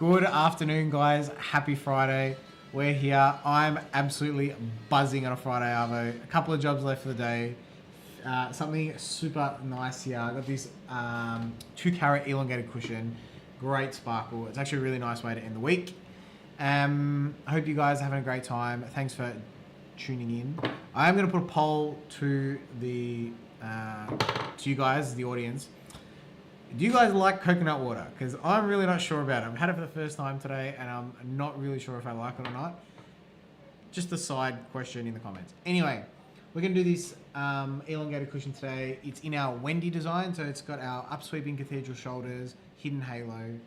Good afternoon, guys. Happy Friday. We're here. I'm absolutely buzzing on a Friday, Arvo. A couple of jobs left for the day. Something super nice here. I got this 2-carat elongated cushion. Great sparkle. It's actually a really nice way to end the week. I hope you guys are having a great time. Thanks for tuning in. I am going to put a poll to the to you guys, the audience. Do you guys like coconut water? Because I'm really not sure about it. I've had it for the first time today, and I'm not really sure if I like it or not. Just a side question in the comments. Anyway, we're going to do this elongated cushion today. It's in our Wendy design, so it's got our upsweeping cathedral shoulders, hidden halo,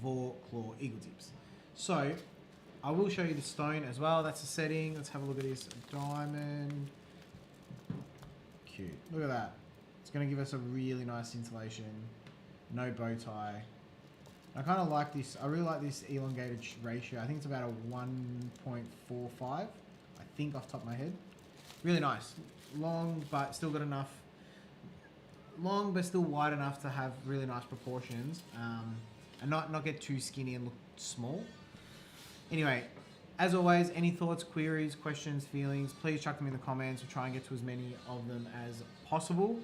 4-claw eagle tips. So, I will show you the stone as well. That's the setting. Let's have a look at this diamond. Cute. Look at that. It's going to give us a really nice insulation, no bow tie. I kind of like this. I really like this elongated ratio. I think it's about a 1.45. I think off the top of my head. Really nice. Long, but still got enough. Long, but still wide enough to have really nice proportions. And not get too skinny and look small. Anyway, as always, any thoughts, queries, questions, feelings, please chuck them in the comments. We'll try and get to as many of them as possible.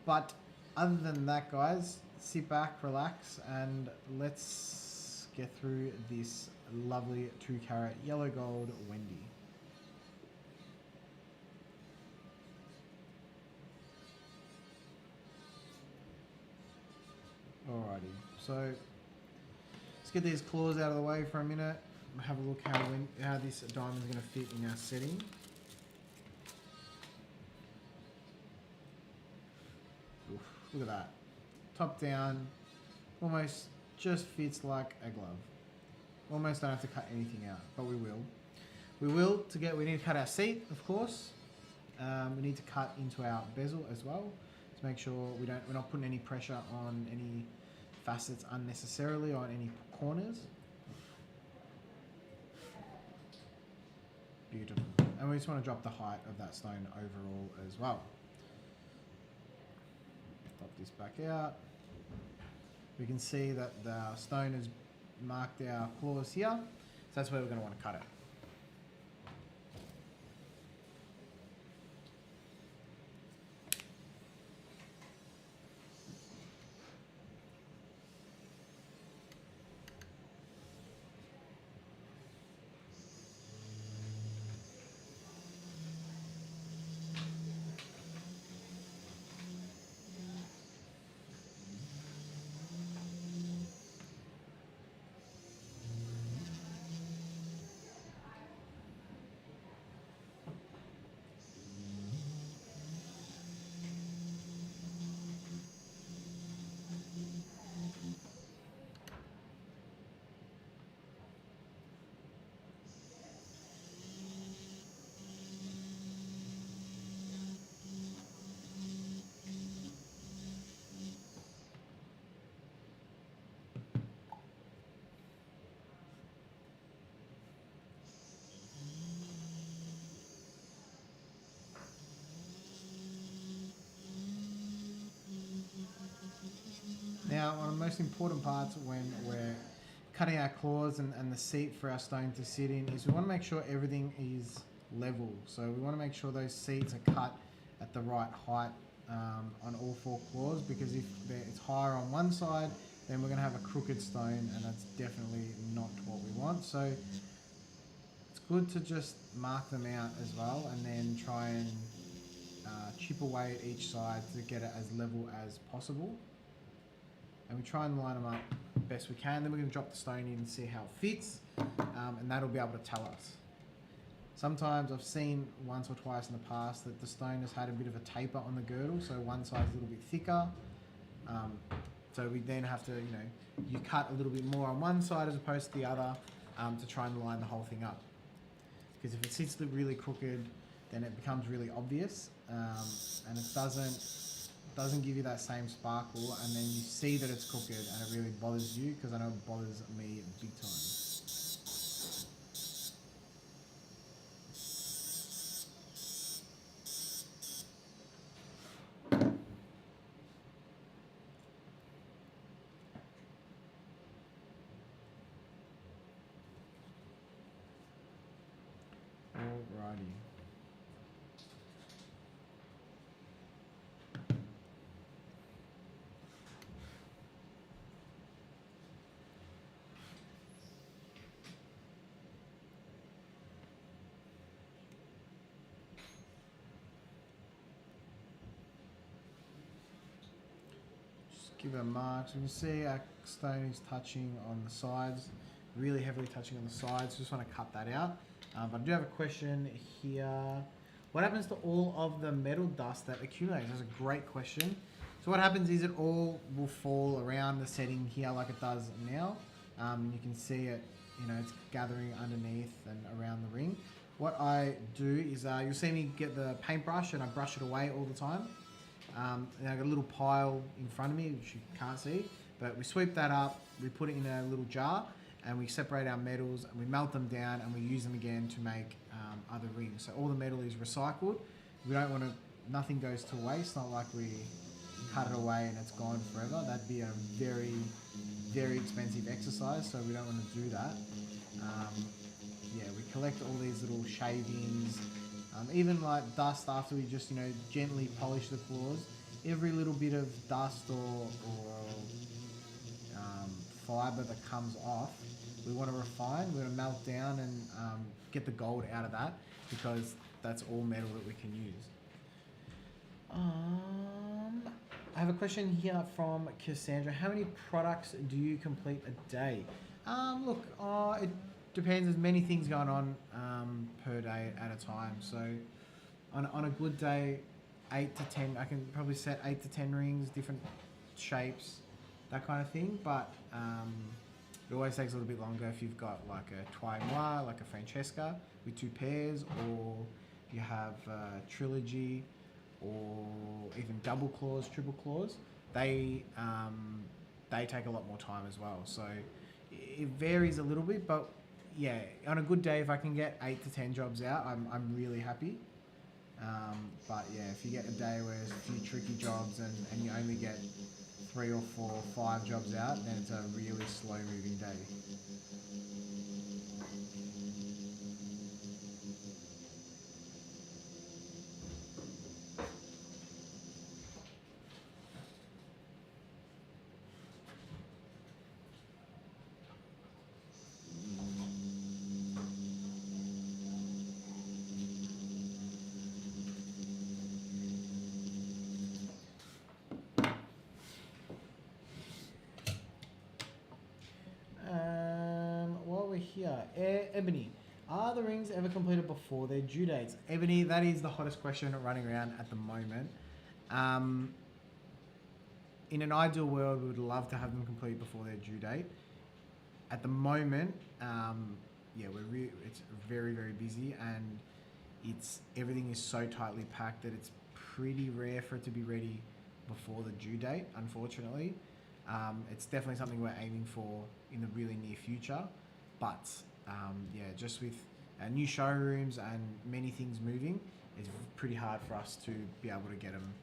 But other than that, guys, sit back, relax, and let's get through this lovely 2-carat yellow gold Wendy. Alrighty, so let's get these claws out of the way for a minute. Have a look how this diamond is going to fit in our setting. Look at that. Top down, almost just fits like a glove. Almost don't have to cut anything out, but we will. We need to cut our seat, of course. We need to cut into our bezel as well to make sure we're not putting any pressure on any facets unnecessarily or on any corners. Beautiful. And we just want to drop the height of that stone overall as well. Pop this back out. We can see that the stone has marked our claws here. So that's where we're going to want to cut it. Now, one of the most important parts when we're cutting our claws and the seat for our stone to sit in is we want to make sure everything is level. So we want to make sure those seats are cut at the right height on all 4 claws, because if it's higher on one side, then we're going to have a crooked stone, and that's definitely not what we want. So it's good to just mark them out as well, and then try and chip away at each side to get it as level as possible. And we try and line them up best we can. Then we're going to drop the stone in and see how it fits, and that'll be able to tell us. Sometimes I've seen once or twice in the past that the stone has had a bit of a taper on the girdle, so one side's a little bit thicker. So we then have to, you cut a little bit more on one side as opposed to the other to try and line the whole thing up. Because if it sits really crooked, then it becomes really obvious, and it doesn't give you that same sparkle, and then you see that it's crooked and it really bothers you, because I know it bothers me big time. Alrighty. Give it a mark. So you can see our stone is touching on the sides, really heavily touching on the sides. Just want to cut that out. But I do have a question here. What happens to all of the metal dust that accumulates? That's a great question. So what happens is it all will fall around the setting here like it does now. You can see it, it's gathering underneath and around the ring. What I do is you'll see me get the paintbrush and I brush it away all the time. And I've got a little pile in front of me, which you can't see, but we sweep that up, we put it in a little jar, and we separate our metals, and we melt them down, and we use them again to make other rings. So all the metal is recycled. We don't want to, nothing goes to waste, not like we cut it away and it's gone forever. That'd be a very, very expensive exercise, so we don't want to do that. Yeah, we collect all these little shavings, even like dust after we just, gently polish the floors. Every little bit of dust or fibre that comes off, we want to refine, we want to melt down and get the gold out of that, because that's all metal that we can use. I have a question here from Cassandra. How many products do you complete a day? Look, it depends. There's many things going on per day at a time. So on a good day, 8 to 10, I can probably set 8 to 10 rings, different shapes, that kind of thing. But it always takes a little bit longer if you've got like a Twi Noir, like a Francesca with 2 pairs, or you have a Trilogy, or even double claws, triple claws. They take a lot more time as well. So it varies a little bit, but yeah, on a good day, if I can get 8 to 10 jobs out, I'm really happy. But yeah, if you get a day where there's a few tricky jobs and you only get 3 or 4 or 5 jobs out, then it's a really slow moving day. While we're here, Ebony, are the rings ever completed before their due dates? Ebony, that is the hottest question running around at the moment. In an ideal world, we would love to have them complete before their due date. At the moment, yeah, it's very, very busy, and everything is so tightly packed that it's pretty rare for it to be ready before the due date, unfortunately. It's definitely something we're aiming for in the really near future, but yeah, just with new showrooms and many things moving, it's pretty hard for us to be able to get them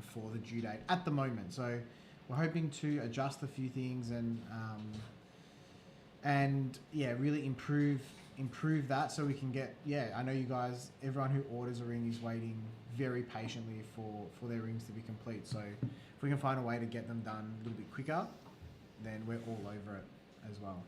before the due date at the moment. So we're hoping to adjust a few things and yeah, really improve that, so we can get, yeah, I know you guys, everyone who orders a ring is waiting very patiently for their rings to be complete. So if we can find a way to get them done a little bit quicker, then we're all over it as well.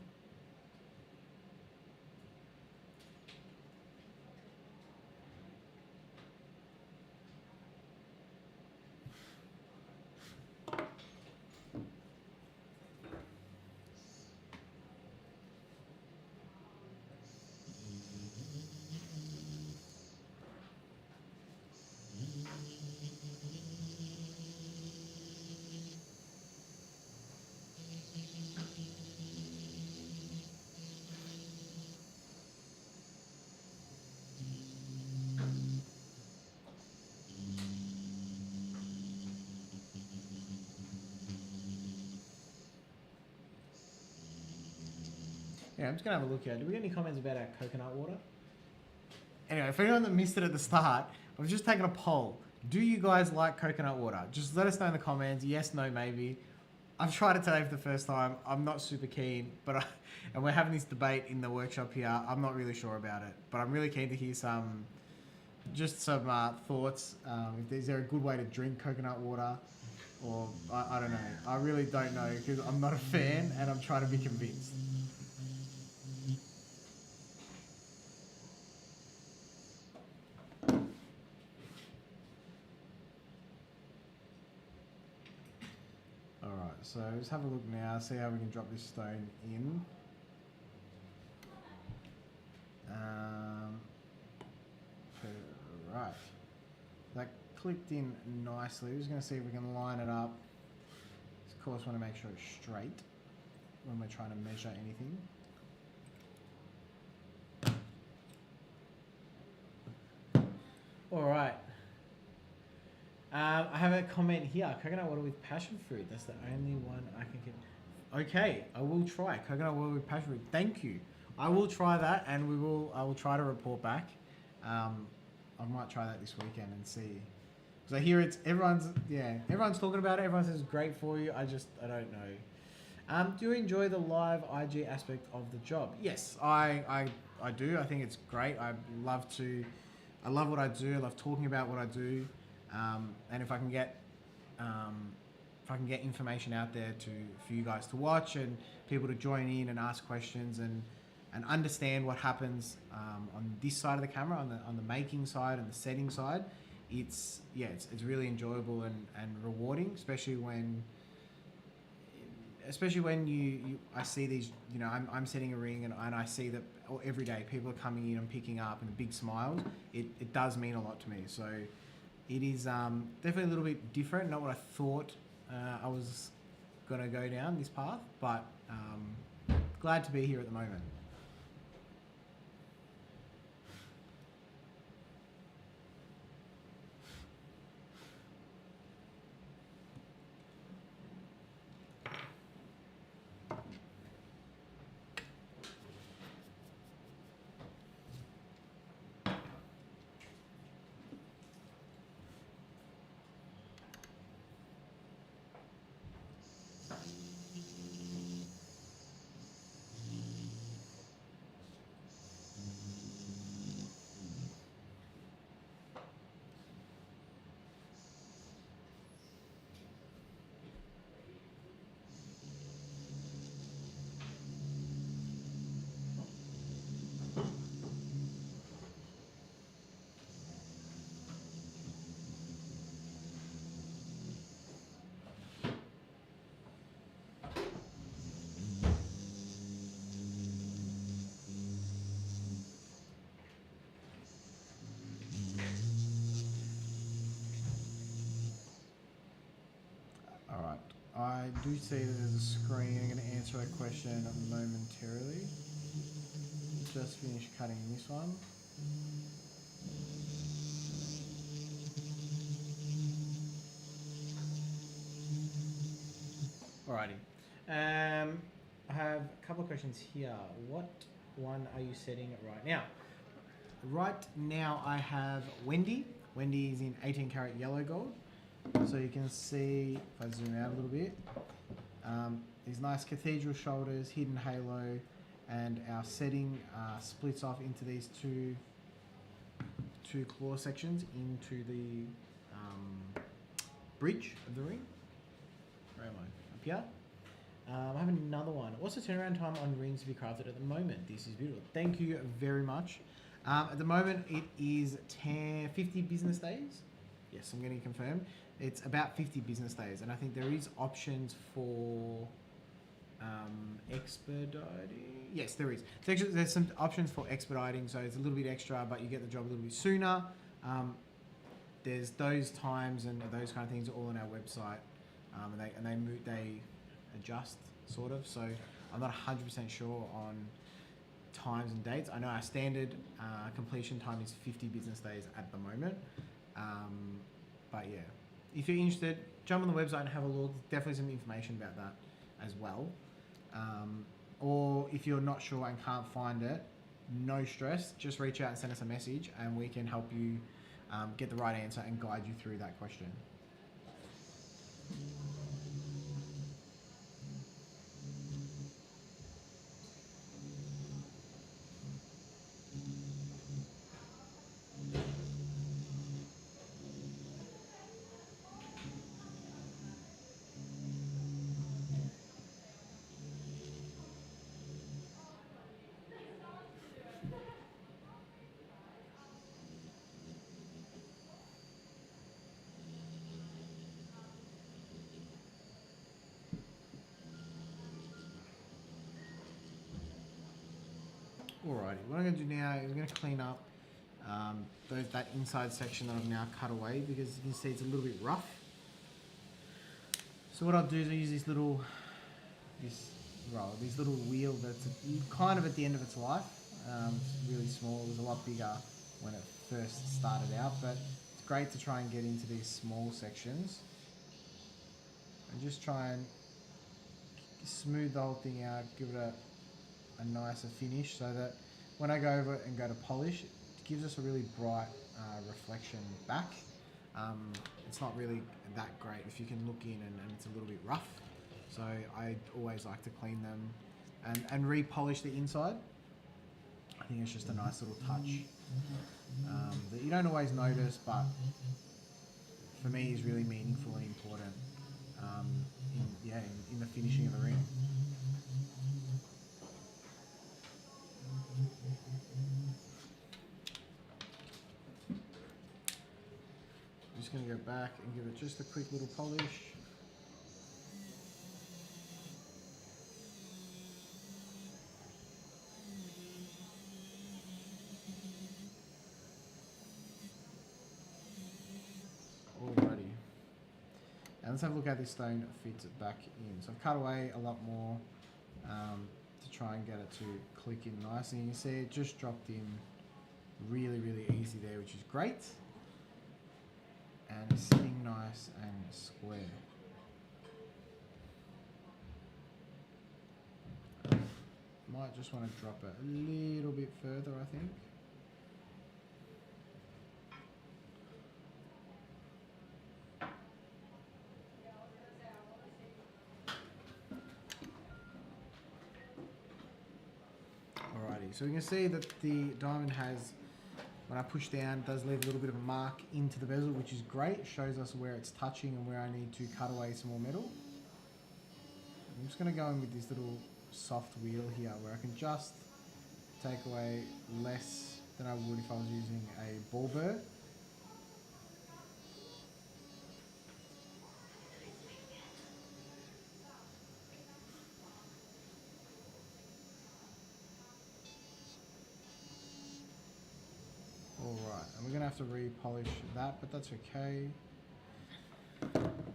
Yeah, I'm just going to have a look here. Do we get any comments about our coconut water? Anyway, for anyone that missed it at the start, I've just taken a poll. Do you guys like coconut water? Just let us know in the comments. Yes, no, maybe. I've tried it today for the first time. I'm not super keen, and we're having this debate in the workshop here. I'm not really sure about it, but I'm really keen to hear some just some thoughts. Is there a good way to drink coconut water? Or I don't know. I really don't know because I'm not a fan and I'm trying to be convinced. Alright, so let's have a look now, see how we can drop this stone in. Right. That clicked in nicely. We're just going to see if we can line it up. Of course, want to make sure it's straight when we're trying to measure anything. All right. I have a comment here. Coconut water with passion fruit. That's the only one I can get. Okay, I will try coconut water with passion fruit. Thank you. I will try that, and I will try to report back. I might try that this weekend and see. Because I hear everyone's talking about it. Everyone says it's great for you. I don't know. Do you enjoy the live IG aspect of the job? Yes, I do. I think it's great. I love what I do. I love talking about what I do. And if I can get information out there for you guys to watch and people to join in and ask questions and understand what happens on this side of the camera, on the making side and the setting side, it's really enjoyable and rewarding, especially when I see these, I'm setting a ring and I see that every day people are coming in and picking up and big smiles. It does mean a lot to me. So it is definitely a little bit different, not what I thought I was going to go down this path, but glad to be here at the moment. I do see that there's a screen. I'm going to answer that question momentarily. Just finished cutting this one. Alrighty. I have a couple of questions here. What one are you setting right now? Right now I have Wendy. Wendy is in 18 karat yellow gold. So you can see, if I zoom out a little bit, these nice cathedral shoulders, hidden halo, and our setting splits off into these two claw sections into the bridge of the ring. Where am I? Up here. I have another one. What's the turnaround time on rings to be crafted at the moment? This is beautiful. Thank you very much. At the moment, it is 50 business days. Yes, I'm getting confirmed. It's about 50 business days, and I think there is options for expediting. Yes, there is. There's some options for expediting, so it's a little bit extra, but you get the job a little bit sooner. There's those times and those kind of things all on our website, and they adjust sort of. So I'm not 100% sure on times and dates. I know our standard completion time is 50 business days at the moment. But yeah, if you're interested, jump on the website and have a look. Definitely some information about that as well. Or if you're not sure and can't find it, no stress. Just reach out and send us a message, and we can help you get the right answer and guide you through that question. Alrighty, what I'm going to do now is I'm going to clean up that inside section that I've now cut away, because you can see it's a little bit rough. So what I'll do is I'll use this little wheel that's kind of at the end of its life. It's really small. It was a lot bigger when it first started out, but it's great to try and get into these small sections and just try and smooth the whole thing out, give it a nicer finish, so that when I go over it and go to polish, it gives us a really bright reflection back. It's not really that great if you can look in and it's a little bit rough. So I always like to clean them and re-polish the inside. I think it's just a nice little touch that you don't always notice, but for me is really meaningful and important in the finishing of the ring. I'm just going to go back and give it just a quick little polish. Alrighty. And let's have a look how this stone fits it back in. So I've cut away a lot more to try and get it to click in nicely. You can see it just dropped in really, really easy there, which is great. And it's sitting nice and square. Might just want to drop it a little bit further, I think. Alrighty, so we can see that the diamond has, when I push down, does leave a little bit of a mark into the bezel, which is great. It shows us where it's touching and where I need to cut away some more metal. I'm just going to go in with this little soft wheel here, where I can just take away less than I would if I was using a ball burr. Alright, and we're going to have to re-polish that, but that's okay.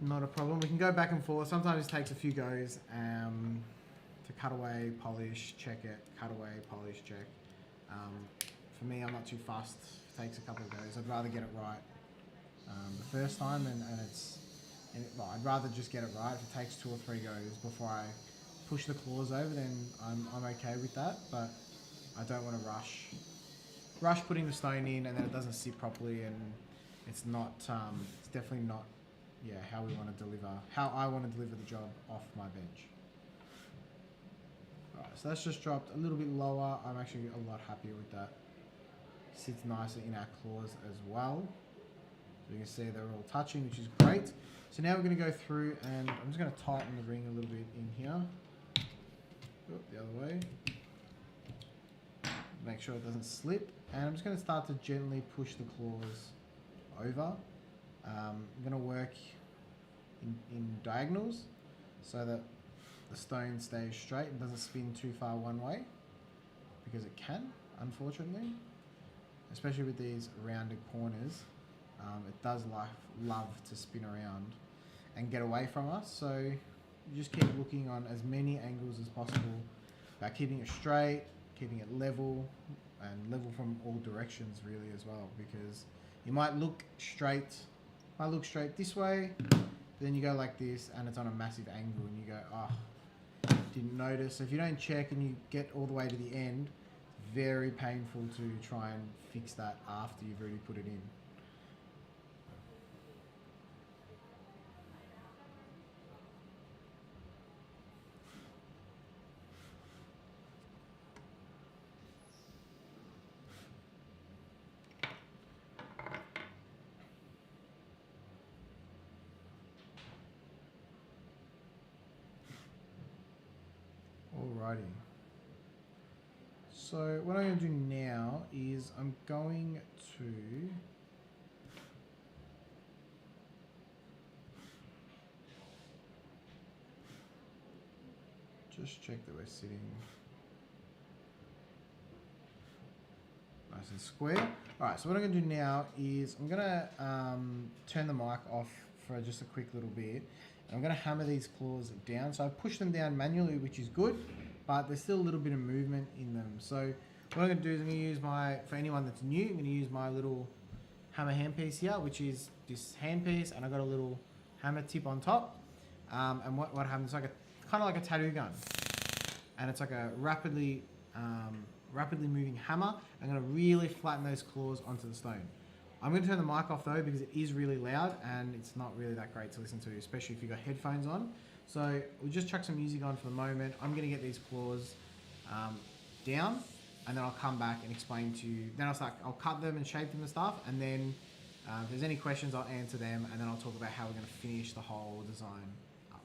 Not a problem. We can go back and forth. Sometimes it takes a few goes to cut away, polish, check it, cut away, polish, check. For me, I'm not too fussed. It takes a couple of goes. I'd rather get it right the first time, well, I'd rather just get it right. If it takes 2 or 3 goes before I push the claws over, then I'm okay with that. But I don't want to rush putting the stone in and then it doesn't sit properly, and it's not. It's definitely not. Yeah, how I want to deliver the job off my bench. Alright, so that's just dropped a little bit lower. I'm actually a lot happier with that. Sits nicer in our claws as well. So you can see they're all touching, which is great. So now we're going to go through and I'm just going to tighten the ring a little bit in here. The other way. Make sure it doesn't slip. And I'm just going to start to gently push the claws over. I'm going to work in diagonals so that the stone stays straight and doesn't spin too far one way, because it can, unfortunately, especially with these rounded corners. It does love to spin around and get away from us, so you just keep looking on as many angles as possible by keeping it straight, keeping it level, and level from all directions really as well, because you might look straight this way, but then you go like this and it's on a massive angle and you go, oh, didn't notice. So if you don't check and you get all the way to the end, it's very painful to try and fix that after you've already put it in. Alrighty. So what I'm going to do now is I'm going to just check that we're sitting nice and square. All right, so what I'm going to do now is I'm going to turn the mic off for just a quick little bit. And I'm going to hammer these claws down. So I've pushed them down manually, which is good, but there's still a little bit of movement in them. So what I'm going to do is I'm going to use for anyone that's new, I'm going to use my little hammer handpiece here, which is this handpiece, and I've got a little hammer tip on top. And what happens, it's like kind of like a tattoo gun. And it's like a rapidly moving hammer. I'm going to really flatten those claws onto the stone. I'm going to turn the mic off though because it is really loud and it's not really that great to listen to, especially if you've got headphones on. So we'll just chuck some music on for the moment. I'm going to get these claws down, and then I'll come back and explain to you. Then I'll cut them and shape them and stuff, and then if there's any questions, I'll answer them, and then I'll talk about how we're going to finish the whole design up.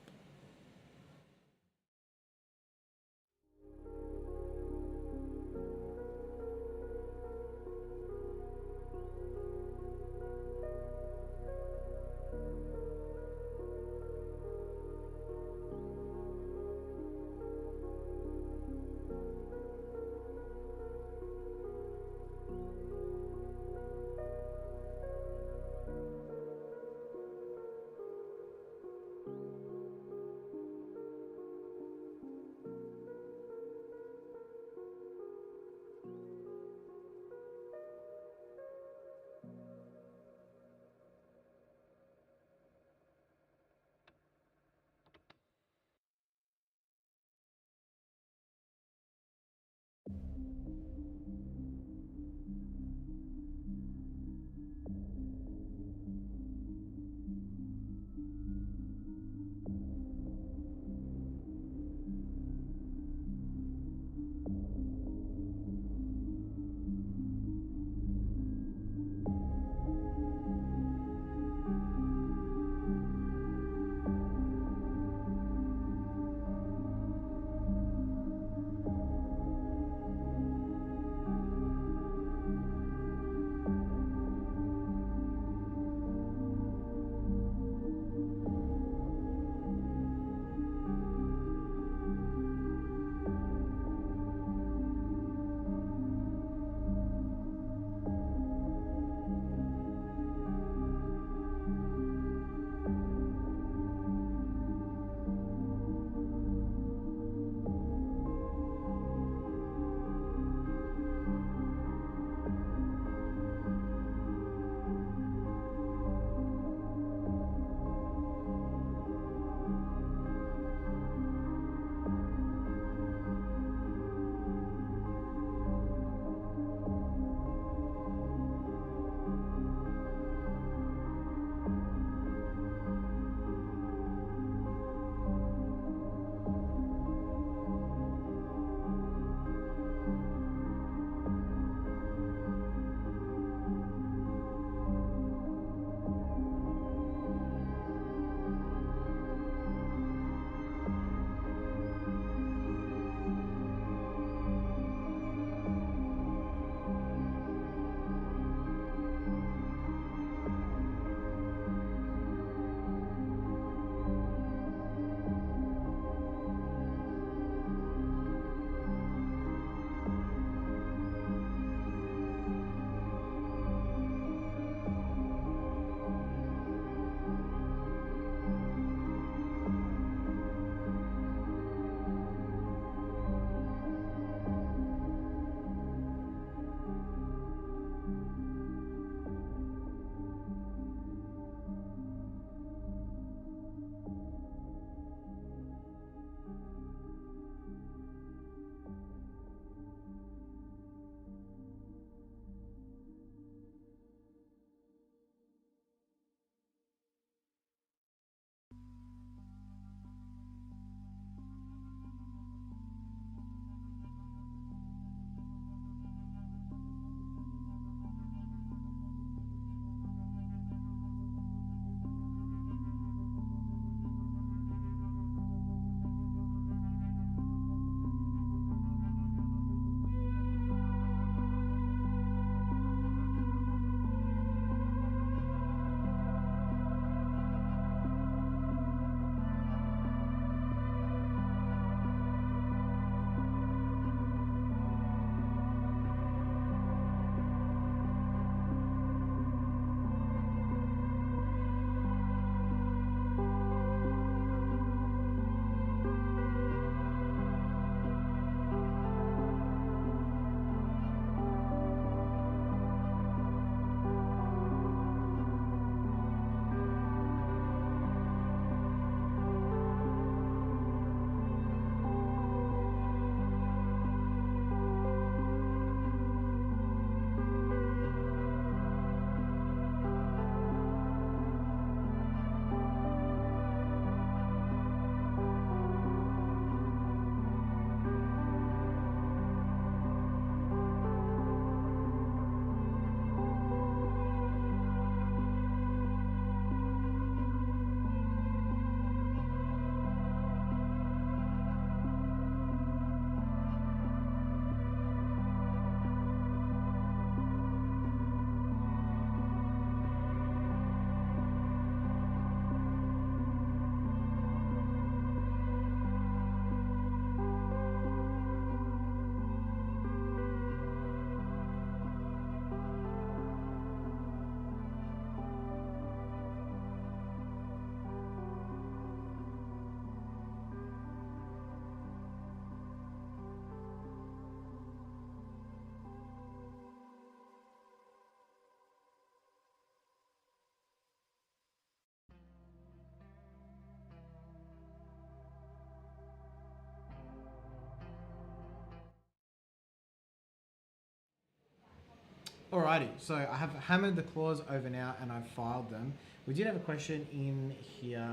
Alrighty, so I have hammered the claws over now and I've filed them. We did have a question in here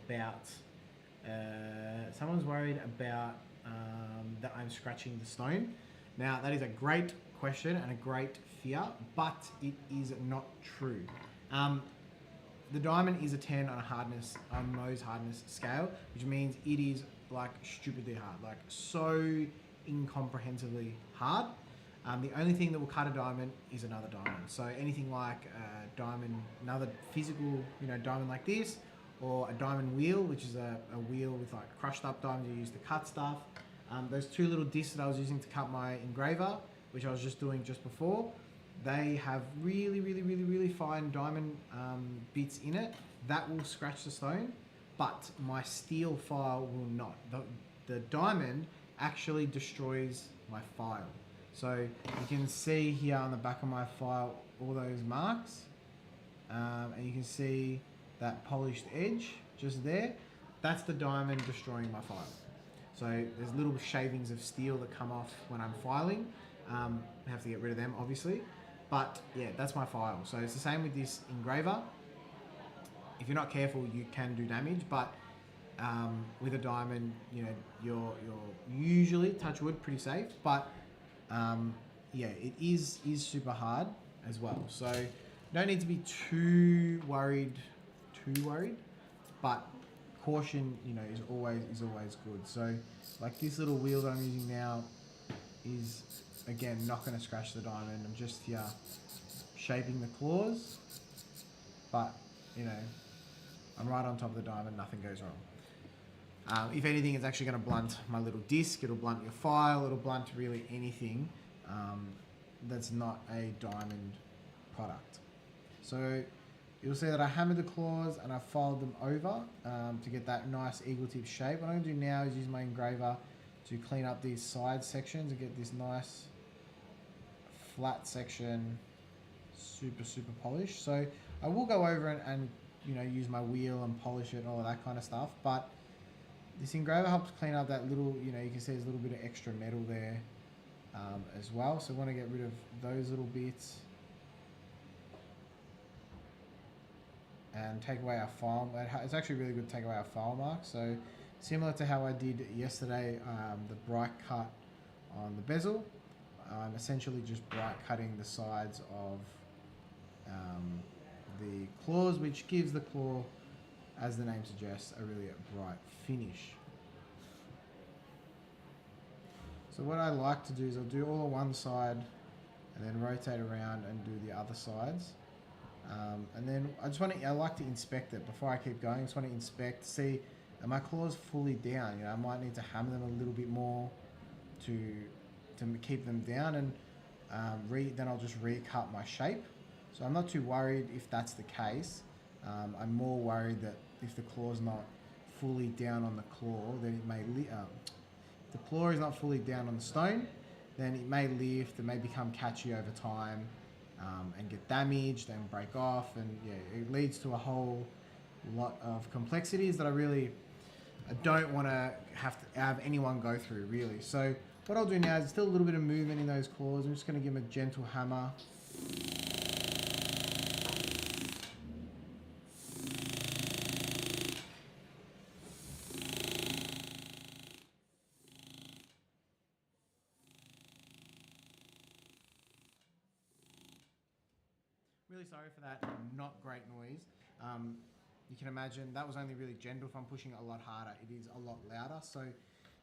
about someone's worried about that I'm scratching the stone. Now that is a great question and a great fear, but it is not true. The diamond is a 10 on a hardness, on Mohs hardness scale, which means it is like stupidly hard, like so incomprehensibly hard. The only thing that will cut a diamond is another diamond. So anything like a diamond, another physical, diamond like this, or a diamond wheel, which is a wheel with like crushed up diamonds you use to cut stuff. Those two little discs that I was using to cut my engraver, which I was just doing just before, they have really, really, really, really fine diamond bits in it. That will scratch the stone, but my steel file will not. The diamond actually destroys my file. So you can see here on the back of my file all those marks, and you can see that polished edge just there. That's the diamond destroying my file. So there's little shavings of steel that come off when I'm filing. I have to get rid of them, obviously. But yeah, that's my file. So it's the same with this engraver. If you're not careful, you can do damage, but with a diamond, you're usually, touch wood, pretty safe. But yeah, it is super hard as well. So don't need to be too worried, but caution, is always good. So like this little wheel that I'm using now is, again, not going to scratch the diamond. I'm just here shaping the claws, but I'm right on top of the diamond, nothing goes wrong. If anything, it's actually going to blunt my little disc, it'll blunt your file, it'll blunt really anything that's not a diamond product. So you'll see that I hammered the claws and I filed them over to get that nice eagle tip shape. What I'm going to do now is use my engraver to clean up these side sections and get this nice flat section super polished. So I will go over and use my wheel and polish it and all of that kind of stuff, but this engraver helps clean up that little, you can see there's a little bit of extra metal there as well. So I want to get rid of those little bits and take away our file. It's actually really good to take away our file marks. So similar to how I did yesterday, the bright cut on the bezel, I'm essentially just bright cutting the sides of the claws, which gives the claw, as the name suggests, a really bright finish. So what I like to do is I'll do all on one side and then rotate around and do the other sides. And then I like to inspect it before I keep going. I just want to inspect, see, are my claws fully down? I might need to hammer them a little bit more to keep them down, and then I'll just recut my shape. So I'm not too worried if that's the case. I'm more worried that if the claw's not fully down on the claw, then it may if the claw is not fully down on the stone, then it may lift, it may become catchy over time, and get damaged and break off, and yeah, it leads to a whole lot of complexities that I don't want to have anyone go through, really. So what I'll do now is still a little bit of movement in those claws. I'm just going to give them a gentle hammer. Really sorry for that not great noise. You can imagine that was only really gentle. If I'm pushing it a lot harder, it is a lot louder. So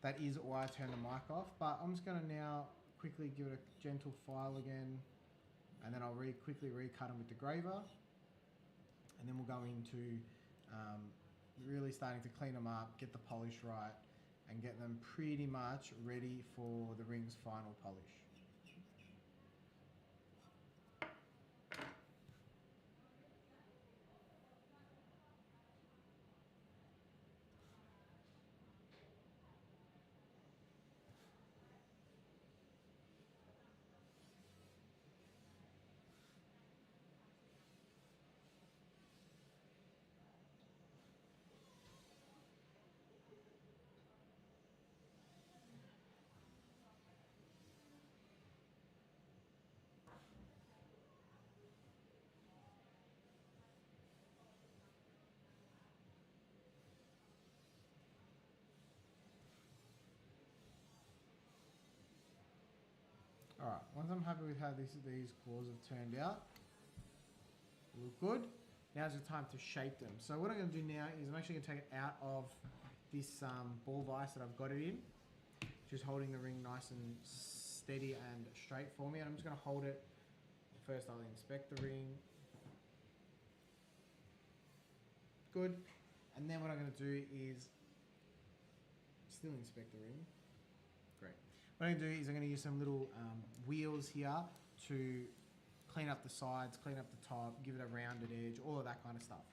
that is why I turned the mic off. But I'm just going to now quickly give it a gentle file again, and then I'll quickly recut them with the graver. And then we'll go into really starting to clean them up, get the polish right, and get them pretty much ready for the ring's final polish. once I'm happy with how these claws have turned out, look good. Now's the time to shape them. So what I'm going to do now is I'm actually going to take it out of this ball vise that I've got it in. Just holding the ring nice and steady and straight for me. And I'm just going to hold it. First I'll inspect the ring. Good. And then what I'm going to do is still inspect the ring. Great. What I'm going to do is I'm going to use some little wheels here to clean up the sides, clean up the top, give it a rounded edge, all of that kind of stuff.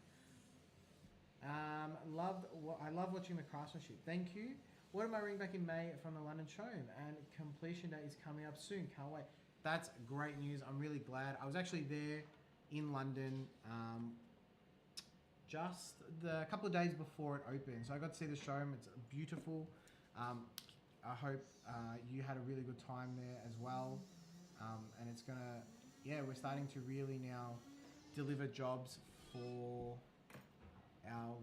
I love watching the craftsmanship. Thank you. Ordered my ring back in May from the London showroom, and completion date is coming up soon. Can't wait. That's great news. I'm really glad. I was actually there in London just a couple of days before it opened, so I got to see the showroom. It's beautiful. I hope you had a really good time there as well. And it's gonna, yeah, we're starting to really now deliver jobs for our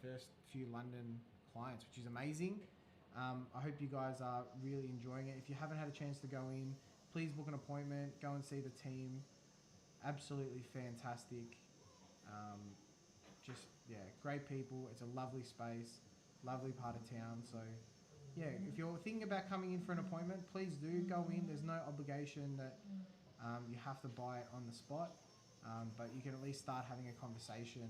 first few London clients, which is amazing. I hope you guys are really enjoying it. If you haven't had a chance to go in, please book an appointment, go and see the team. Absolutely fantastic. Just, yeah, great people. It's a lovely space, lovely part of town. So yeah, if you're thinking about coming in for an appointment, please do go in. There's no obligation that you have to buy it on the spot, but you can at least start having a conversation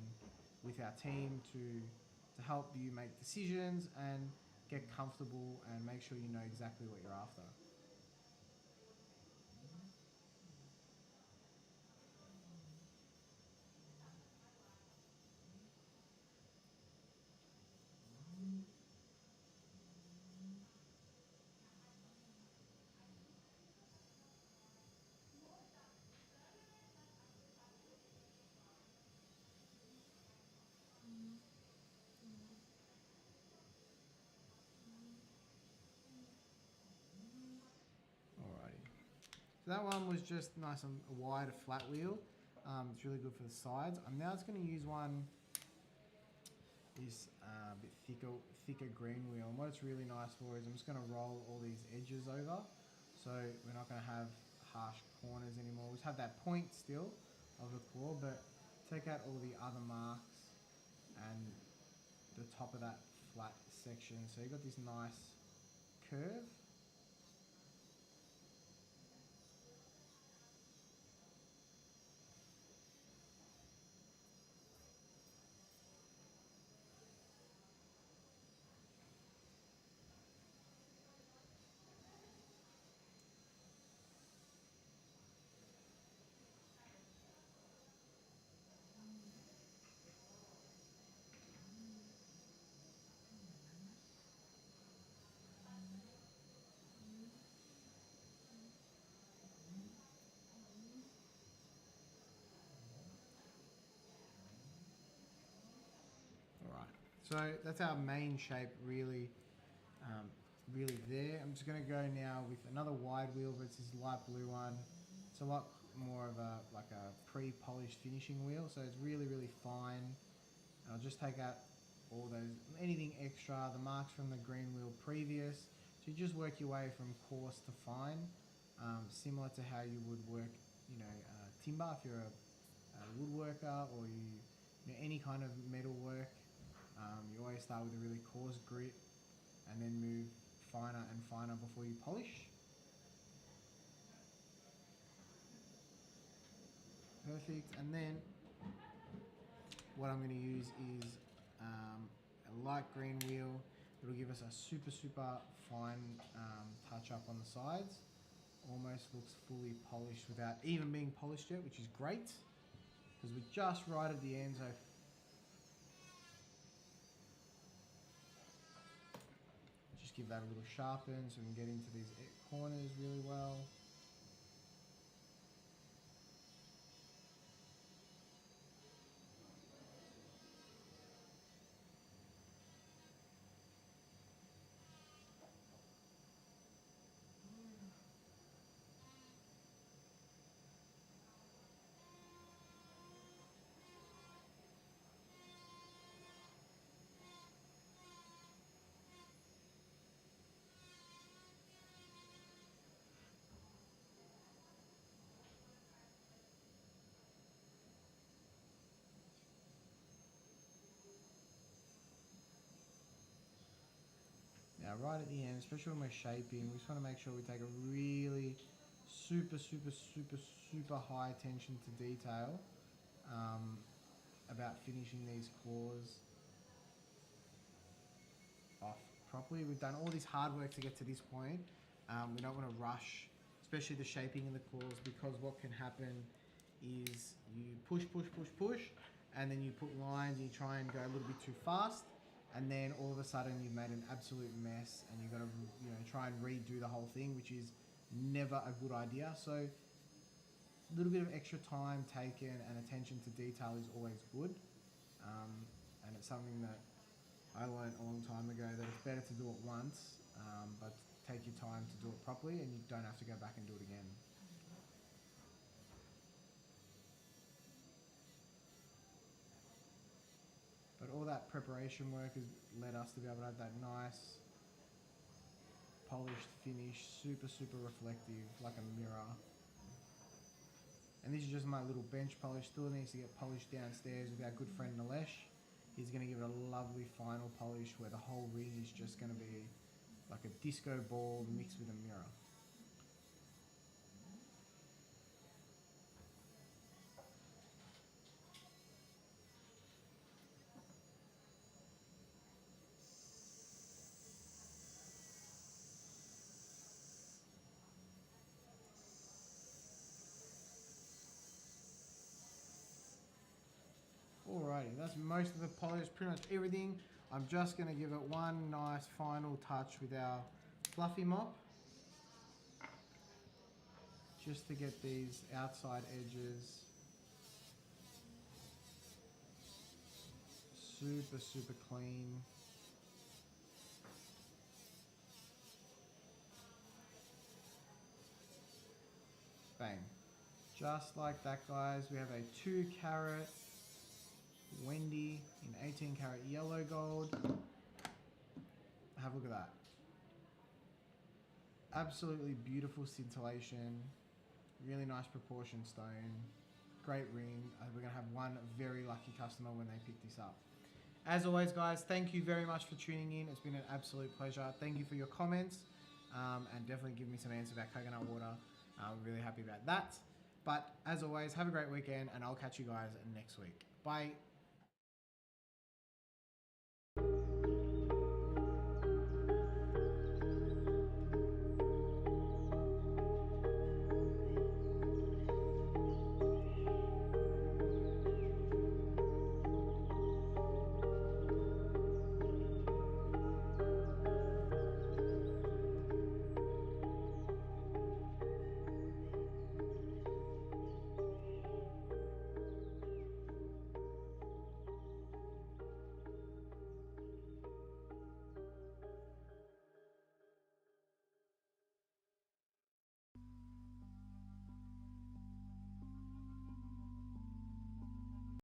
with our team to help you make decisions and get comfortable and make sure you know exactly what you're after. Alrighty. So that one was just nice and wide, a flat wheel. It's really good for the sides. I'm now just going to use one, this bit thicker green wheel. And what it's really nice for is I'm just going to roll all these edges over. So we're not going to have harsh corners anymore. We just have that point still of the claw, but take out all the other marks and the top of that flat section. So you've got this nice curve. Alright, so that's our main shape really, really there. I'm just going to go now with another wide wheel, but it's this light blue one. It's a lot more of a pre-polished finishing wheel, so it's really, really fine. And I'll just take out all those, anything extra, the marks from the green wheel previous. So you just work your way from coarse to fine, similar to how you would work, timber if you're a woodworker, or any kind of metal work. You always start with a really coarse grit and then move finer and finer before you polish. Perfect. And then what I'm going to use is a light green wheel. It'll give us a super fine touch up on the sides. Almost looks fully polished without even being polished yet, which is great because we're just right at the end. So just give that a little sharpen so we can get into these corners really well. right at the end, especially when we're shaping, we just want to make sure we take a really super high attention to detail about finishing these claws off properly. We've done all this hard work to get to this point. We don't want to rush, especially the shaping in the claws, because what can happen is you push, and then you put lines and you try and go a little bit too fast, and then all of a sudden you've made an absolute mess and you've got to try and redo the whole thing, which is never a good idea. So a little bit of extra time taken and attention to detail is always good, and it's something that I learned a long time ago, that it's better to do it once, but take your time to do it properly, and you don't have to go back and do it again. But all that preparation work has led us to be able to have that nice, polished finish, super reflective, like a mirror. And this is just my little bench polish. Still needs to get polished downstairs with our good friend Nilesh. He's going to give it a lovely final polish where the whole ring is just going to be like a disco ball mixed with a mirror. Alrighty, that's most of the polish, pretty much everything. I'm just going to give it one nice final touch with our fluffy mop, just to get these outside edges super clean. Bang. Just like that, guys, we have a 2 carat Wendy in 18 karat yellow gold. Have a look at that. Absolutely beautiful scintillation. Really nice proportion stone. Great ring. We're going to have one very lucky customer when they pick this up. As always, guys, thank you very much for tuning in. It's been an absolute pleasure. Thank you for your comments, and definitely give me some answers about coconut water. I'm really happy about that. But as always, have a great weekend, and I'll catch you guys next week. Bye.